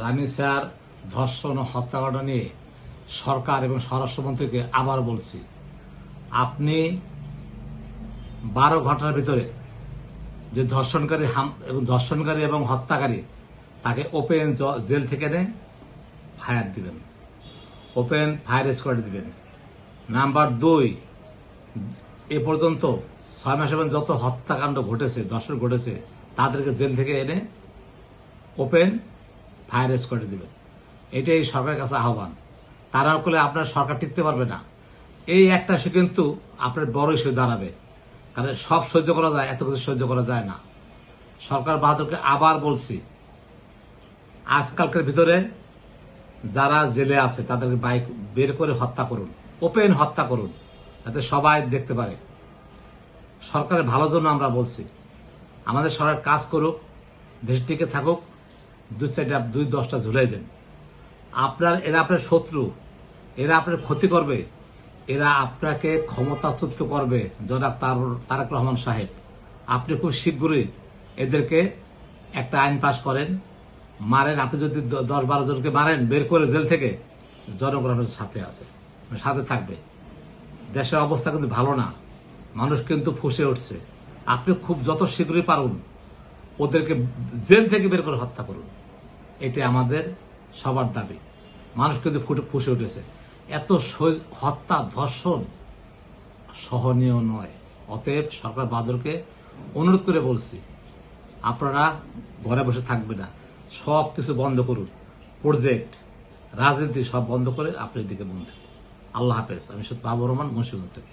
Rummy sir ধর্ষণ ও হত্যাকাণ্ড নিয়ে সরকার এবং স্বরাষ্ট্রমন্ত্রীকে আবার বলছি, আপনি 12 ঘন্টার ভিতরে যে ধর্ষণকারী এবং হত্যাকারী তাকে ওপেন জেল থেকে এনে ফায়ার দিবেন, ওপেন ফায়ার স্কোয়াড দিবেন। নাম্বার 2, এ পর্যন্ত 6 মাসে যত হত্যাকাণ্ড ঘটেছে, ধর্ষণ ঘটেছে, তাদেরকে জেল থেকে এনে ওপেন ফায়ার স্কোয়াড দিবেন। এটাই সরকারের কাছে আহ্বান। তারাও করলে আপনার সরকার টিকতে পারবে না। এই একটা ইস্যু কিন্তু আপনার বড় ইস্যু দাঁড়াবে, কারণ সব সহ্য করা যায়, এত কিছু সহ্য করা যায় না। সরকার বাহাদুরকে আবার বলছি, আজকালকার ভিতরে যারা জেলে আছে তাদেরকে বাইক বের করে হত্যা করুন, ওপেন হত্যা করুন, যাতে সবাই দেখতে পারে। সরকারের ভালোর জন্য আমরা বলছি, আমাদের সরকার কাজ করুক, দেশ টিকে থাকুক, 2-10টা ঝুলাই দেন। এরা আপনার শত্রু, এরা আপনার ক্ষতি করবে, এরা আপনাকে ক্ষমতাচ্যুত করবে। জনাব তারেক রহমান সাহেব, আপনি খুব শীঘ্রই এদেরকে একটা আইন পাশ করেন, মারেন। আপনি যদি 10-12 জনকে মারেন বের করে জেল থেকে, জনগণ আপনার সাথে আছে, সাথে থাকবে। দেশের অবস্থা কিন্তু ভালো না, মানুষ কিন্তু ফুঁসে উঠছে। আপনি খুব যত শীঘ্রই পারুন ওদেরকে জেল থেকে বের করে হত্যা করুন। এটি আমাদের সবার দাবি। মানুষ কিন্তু ফুঁসে উঠেছে। এত হত্যা ধর্ষণ সহনীয় নয়। অতএব সরকার বাহাদুরকে অনুরোধ করে বলছি, আপনারা ঘরে বসে থাকবে না, সব কিছু বন্ধ করুন, প্রজেক্ট রাজনীতি সব বন্ধ করে আপনি এদিকে মন দেন। আল্লাহ হাফেজ। আমি বাবুর রহমান, মুন্সিগঞ্জ থেকে।